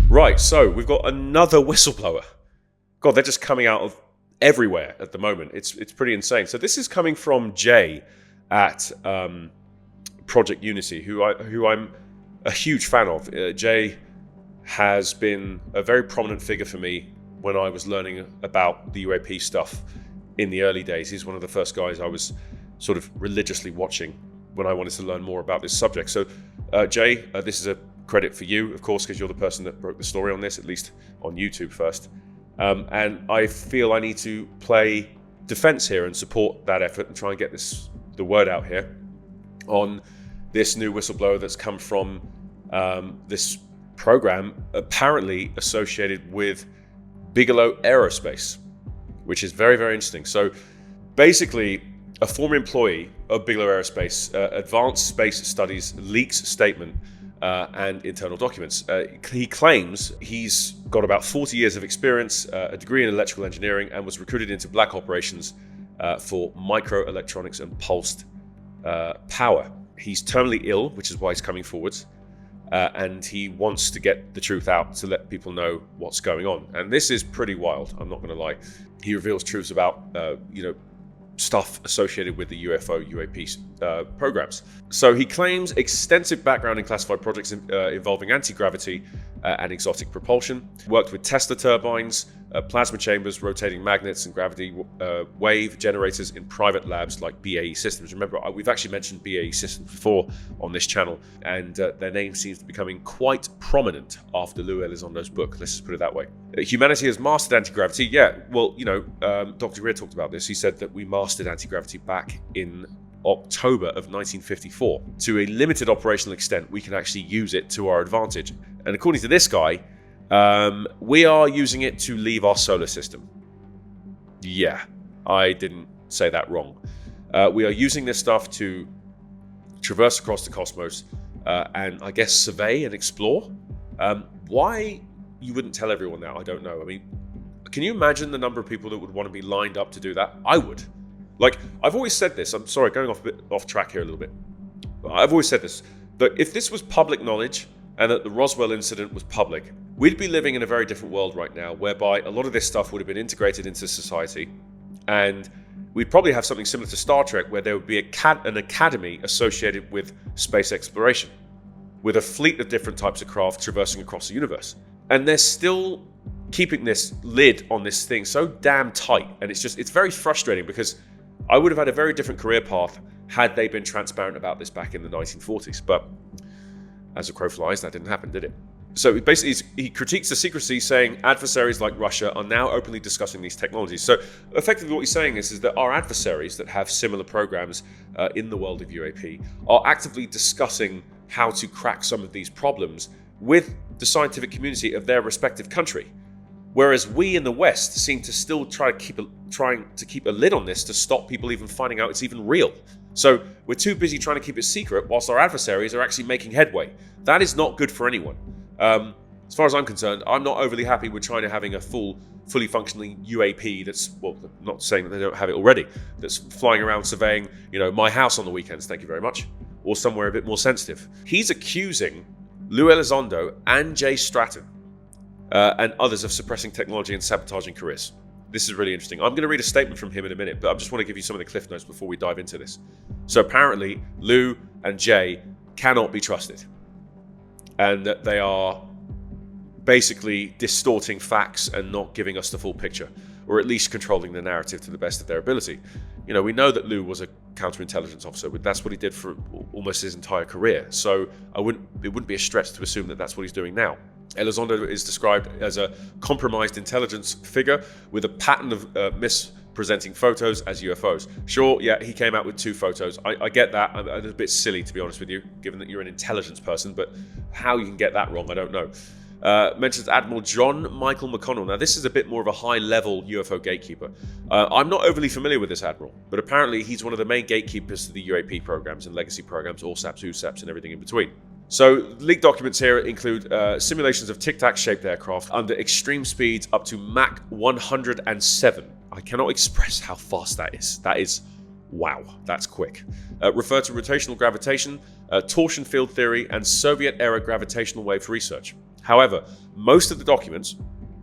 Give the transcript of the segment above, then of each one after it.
Right, so we've got another whistleblower. God, they're just coming out of everywhere at the moment. It's pretty insane. So this is coming from Jay at Project Unity, who I'm a huge fan of. Jay has been a very prominent figure for me when I was learning about the UAP stuff in the early days. He's one of the first guys I was sort of religiously watching when I wanted to learn more about this subject. So Jay, this is a credit for you, of course, because you're the person that broke the story on this, at least on YouTube first. And I feel I need to play defense here and support that effort and try and get the word out here on this new whistleblower that's come from this program apparently associated with Bigelow Aerospace, which is very, very interesting. So basically, a former employee of Bigelow Aerospace, Advanced Space Studies, leaks statement and internal documents. He claims he's got about 40 years of experience, a degree in electrical engineering, and was recruited into black operations for microelectronics and pulsed power. He's terminally ill, which is why he's coming forwards, and he wants to get the truth out to let people know what's going on. And this is pretty wild, I'm not going to lie. He reveals truths about, stuff associated with the UFO, UAP programs. So he claims extensive background in classified projects involving anti-gravity and exotic propulsion, worked with Tesla turbines, plasma chambers, rotating magnets, and gravity wave generators in private labs like BAE Systems. Remember, we've actually mentioned BAE Systems before on this channel, and their name seems to be becoming quite prominent after Lou Elizondo's book. Let's just put it that way. Humanity has mastered anti-gravity. Yeah, well, Dr. Greer talked about this. He said that we mastered anti-gravity back in October of 1954. To a limited operational extent, we can actually use it to our advantage. And according to this guy, we are using it to leave our solar system. Yeah, I didn't say that wrong. We are using this stuff to traverse across the cosmos and I guess survey and explore. Why you wouldn't tell everyone that, I don't know. I mean, can you imagine the number of people that would want to be lined up to do that? I would. Like, I've always said this. I'm sorry, going off track here a little bit. I've always said this, that if this was public knowledge and that the Roswell incident was public, we'd be living in a very different world right now, whereby a lot of this stuff would have been integrated into society, and we'd probably have something similar to Star Trek, where there would be an academy associated with space exploration, with a fleet of different types of craft traversing across the universe. And they're still keeping this lid on this thing so damn tight, and it's very frustrating, because I would have had a very different career path had they been transparent about this back in the 1940s. But as a crow flies, that didn't happen, did it? So basically, he critiques the secrecy, saying adversaries like Russia are now openly discussing these technologies. So effectively what he's saying is that our adversaries that have similar programs in the world of UAP are actively discussing how to crack some of these problems with the scientific community of their respective country. Whereas we in the West seem to still trying to keep a lid on this to stop people even finding out it's even real. So we're too busy trying to keep it secret whilst our adversaries are actually making headway. That is not good for anyone. As far as I'm concerned, I'm not overly happy with China having a fully functioning UAP that's, well, not saying that they don't have it already, that's flying around surveying, my house on the weekends, thank you very much, or somewhere a bit more sensitive. He's accusing Lou Elizondo and Jay Stratton and others of suppressing technology and sabotaging careers. This is really interesting. I'm going to read a statement from him in a minute, but I just want to give you some of the cliff notes before we dive into this. So apparently, Lou and Jay cannot be trusted, and that they are basically distorting facts and not giving us the full picture, or at least controlling the narrative to the best of their ability. We know that Lou was a counterintelligence officer, but that's what he did for almost his entire career. So it wouldn't be a stretch to assume that that's what he's doing now. Elizondo is described as a compromised intelligence figure with a pattern of mispresenting photos as UFOs. Sure, yeah, he came out with 2 photos. I get that. I'm a bit silly, to be honest with you, given that you're an intelligence person, but how you can get that wrong, I don't know. Mentions Admiral John Michael McConnell. Now, this is a bit more of a high-level UFO gatekeeper. I'm not overly familiar with this admiral, but apparently he's one of the main gatekeepers to the UAP programs and legacy programs, ORSAPs, USAPs, and everything in between. So leaked documents here include simulations of Tic-Tac shaped aircraft under extreme speeds up to Mach 107. I cannot express how fast that is. That is Wow, that's quick. Refer to rotational gravitation, torsion field theory, and Soviet-era gravitational waves research. However, most of the documents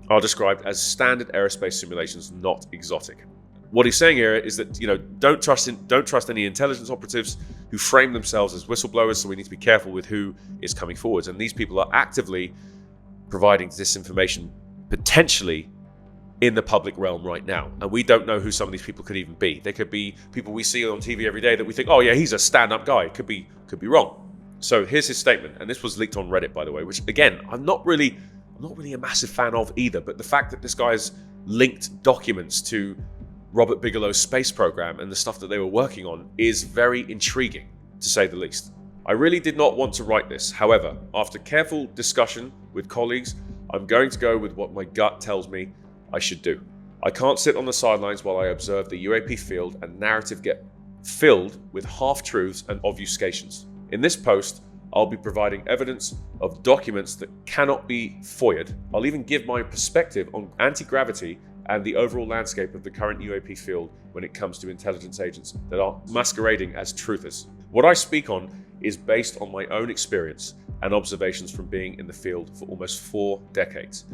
are described as standard aerospace simulations, not exotic. What he's saying here is that, don't trust any intelligence operatives who frame themselves as whistleblowers, so we need to be careful with who is coming forwards. And these people are actively providing disinformation, potentially in the public realm right now. And we don't know who some of these people could even be. They could be people we see on TV every day that we think, oh yeah, he's a stand-up guy. Could be wrong. So here's his statement, and this was leaked on Reddit, by the way, which again, I'm not really a massive fan of either, but the fact that this guy's linked documents to Robert Bigelow's space program and the stuff that they were working on is very intriguing, to say the least. I really did not want to write this. However, after careful discussion with colleagues, I'm going to go with what my gut tells me I should do. I can't sit on the sidelines while I observe the UAP field and narrative get filled with half-truths and obfuscations. In this post, I'll be providing evidence of documents that cannot be FOIA'd. I'll even give my perspective on anti-gravity and the overall landscape of the current UAP field when it comes to intelligence agents that are masquerading as truthers. What I speak on is based on my own experience and observations from being in the field for almost 4 decades.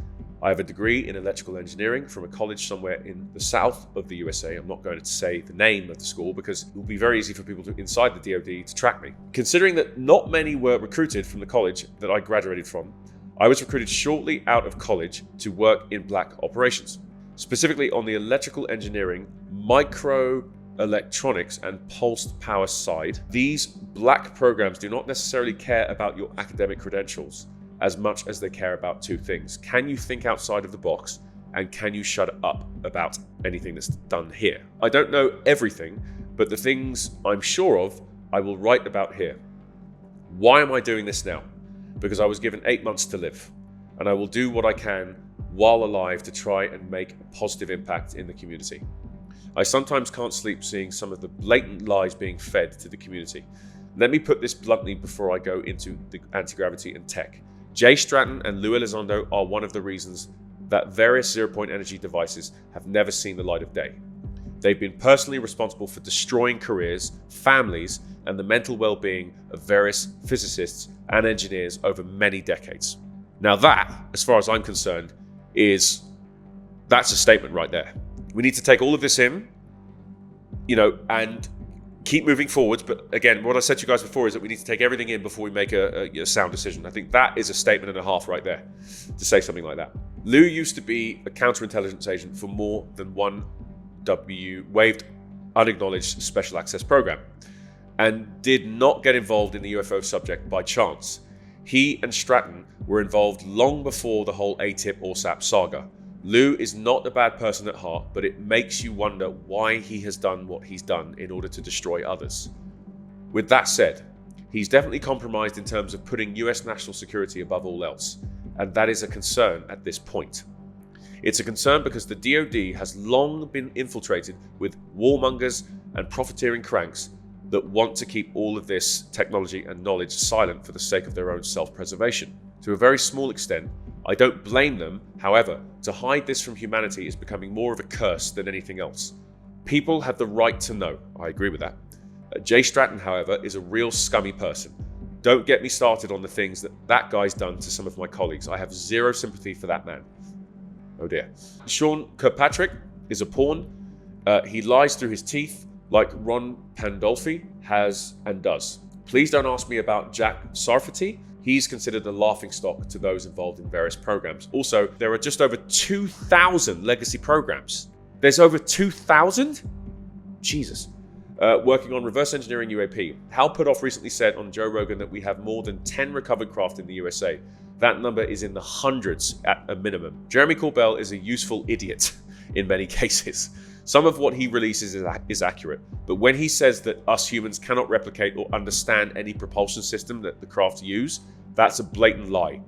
I have a degree in electrical engineering from a college somewhere in the south of the USA. I'm not going to say the name of the school because it will be very easy for people inside the DoD to track me. Considering that not many were recruited from the college that I graduated from, I was recruited shortly out of college to work in black operations, specifically on the electrical engineering, microelectronics, and pulsed power side. These black programs do not necessarily care about your academic credentials as much as they care about 2 things. Can you think outside of the box, and can you shut up about anything that's done here? I don't know everything, but the things I'm sure of, I will write about here. Why am I doing this now? Because I was given 8 months to live, and I will do what I can while alive to try and make a positive impact in the community. I sometimes can't sleep seeing some of the blatant lies being fed to the community. Let me put this bluntly before I go into the anti-gravity and tech. Jay Stratton and Lou Elizondo are one of the reasons that various zero-point energy devices have never seen the light of day. They've been personally responsible for destroying careers, families, and the mental well-being of various physicists and engineers over many decades. Now that, as far as I'm concerned, that's a statement right there. We need to take all of this in, and keep moving forwards. But again, what I said to you guys before is that we need to take everything in before we make a sound decision. I think that is a statement and a half right there to say something like that. Lou used to be a counterintelligence agent for more than one waived unacknowledged special access program and did not get involved in the UFO subject by chance. He and Stratton were involved long before the whole ATIP or SAP saga. Lou is not a bad person at heart, but it makes you wonder why he has done what he's done in order to destroy others. With that said, he's definitely compromised in terms of putting US national security above all else, and that is a concern at this point. It's a concern because the DoD has long been infiltrated with warmongers and profiteering cranks that want to keep all of this technology and knowledge silent for the sake of their own self-preservation. To a very small extent, I don't blame them. However, to hide this from humanity is becoming more of a curse than anything else. People have the right to know. I agree with that. Jay Stratton, however, is a real scummy person. Don't get me started on the things that guy's done to some of my colleagues. I have zero sympathy for that man. Oh dear. Sean Kirkpatrick is a pawn. He lies through his teeth like Ron Pandolfi has and does. Please don't ask me about Jack Sarfati. He's considered a laughingstock to those involved in various programs. Also, there are just over 2,000 legacy programs. There's over 2,000? Jesus. Working on reverse engineering UAP. Hal Puthoff recently said on Joe Rogan that we have more than 10 recovered craft in the USA. That number is in the hundreds at a minimum. Jeremy Corbell is a useful idiot in many cases. Some of what he releases is accurate, but when he says that us humans cannot replicate or understand any propulsion system that the craft use, that's a blatant lie.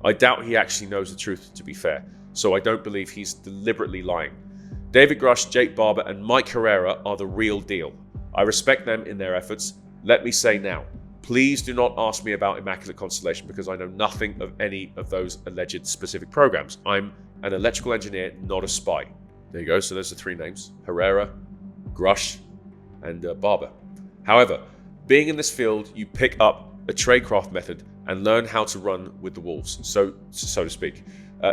I doubt he actually knows the truth, to be fair, so I don't believe he's deliberately lying. David Grush, Jake Barber, and Mike Herrera are the real deal. I respect them in their efforts. Let me say now, please do not ask me about Immaculate Constellation because I know nothing of any of those alleged specific programs. I'm an electrical engineer, not a spy. There you go, so there's the 3 names. Herrera, Grush, and Barber. However, being in this field, you pick up a tradecraft method and learn how to run with the wolves, so to speak.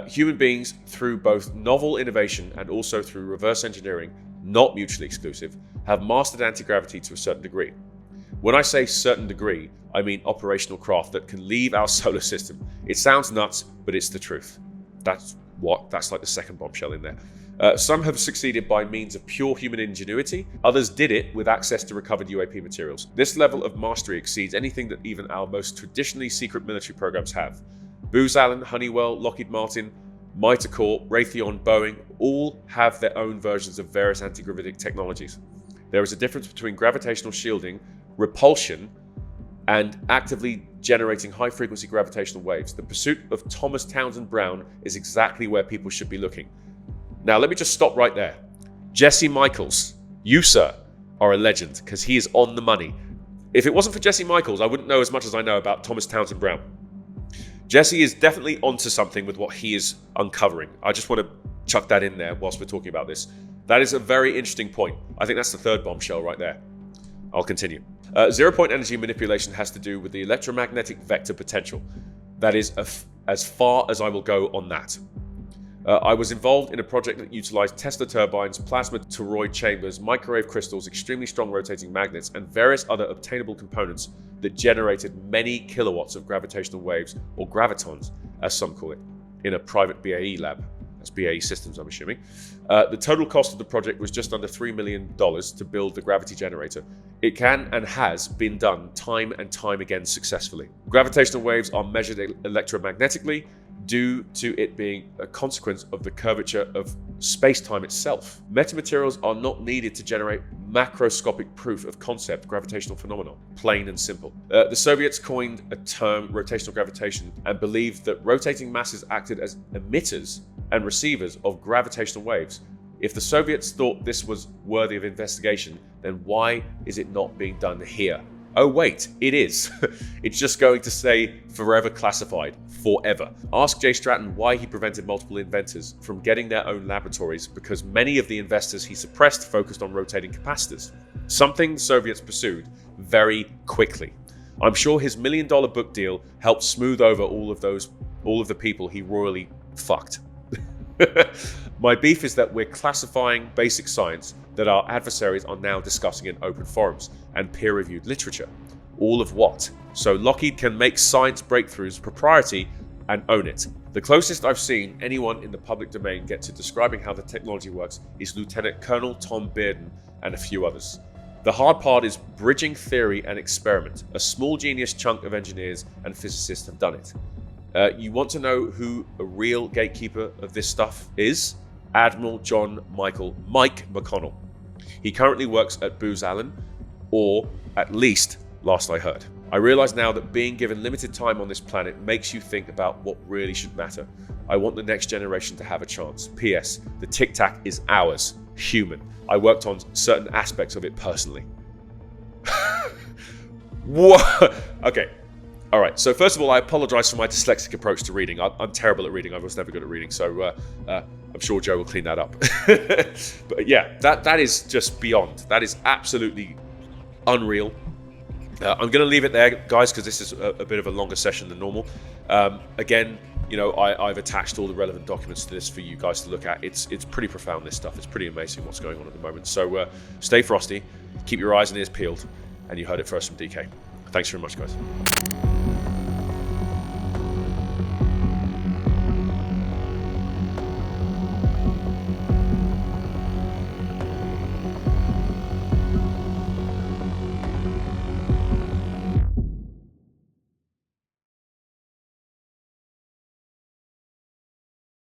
Human beings, through both novel innovation and also through reverse engineering, not mutually exclusive, have mastered anti-gravity to a certain degree. When I say certain degree, I mean operational craft that can leave our solar system. It sounds nuts, but it's the truth. That's like the second bombshell in there. Some have succeeded by means of pure human ingenuity. Others did it with access to recovered UAP materials. This level of mastery exceeds anything that even our most traditionally secret military programs have. Booz Allen, Honeywell, Lockheed Martin, Mitre Corp, Raytheon, Boeing all have their own versions of various anti-gravitic technologies. There is a difference between gravitational shielding, repulsion, and actively generating high-frequency gravitational waves. The pursuit of Thomas Townsend Brown is exactly where people should be looking. Now, let me just stop right there. Jesse Michaels, you, sir, are a legend because he is on the money. If it wasn't for Jesse Michaels, I wouldn't know as much as I know about Thomas Townsend Brown. Jesse is definitely onto something with what he is uncovering. I just want to chuck that in there whilst we're talking about this. That is a very interesting point. I think that's the third bombshell right there. I'll continue. Zero-point energy manipulation has to do with the electromagnetic vector potential. That is as far as I will go on that. I was involved in a project that utilized Tesla turbines, plasma toroid chambers, microwave crystals, extremely strong rotating magnets, and various other obtainable components that generated many kilowatts of gravitational waves, or gravitons, as some call it, in a private BAE lab. That's BAE Systems, I'm assuming. The total cost of the project was just under $3 million to build the gravity generator. It can and has been done time and time again successfully. Gravitational waves are measured electromagnetically due to it being a consequence of the curvature of space-time itself. Metamaterials are not needed to generate macroscopic proof of concept gravitational phenomenon, plain and simple. The Soviets coined a term, rotational gravitation, and believed that rotating masses acted as emitters and receivers of gravitational waves. If the Soviets thought this was worthy of investigation, then why is it not being done here? Oh wait, it is. It's just going to say forever classified, forever. Ask Jay Stratton why he prevented multiple inventors from getting their own laboratories, because many of the investors he suppressed focused on rotating capacitors, something the Soviets pursued very quickly. I'm sure his $1 million book deal helped smooth over all of the people he royally fucked. My beef is that we're classifying basic science that our adversaries are now discussing in open forums and peer-reviewed literature. All of what? So Lockheed can make science breakthroughs propriety and own it. The closest I've seen anyone in the public domain get to describing how the technology works is Lieutenant Colonel Tom Bearden and a few others. The hard part is bridging theory and experiment. A small genius chunk of engineers and physicists have done it. You want to know who a real gatekeeper of this stuff is? Admiral Mike McConnell. He currently works at Booz Allen, or at least last I heard. I realize now that being given limited time on this planet makes you think about what really should matter. I want the next generation to have a chance. P.S. The Tic-Tac is ours, human. I worked on certain aspects of it personally. What? Okay. All right, so first of all, I apologize for my dyslexic approach to reading. I'm terrible at reading. I was never good at reading, so I'm sure Joe will clean that up. But yeah, that is just beyond. That is absolutely unreal. I'm going to leave it there, guys, because this is a bit of a longer session than normal. Again, you know, I've attached all the relevant documents to this for you guys to look at. It's pretty profound, this stuff. It's pretty amazing what's going on at the moment. So stay frosty, keep your eyes and ears peeled, and you heard it first from DK. Thanks very much, guys.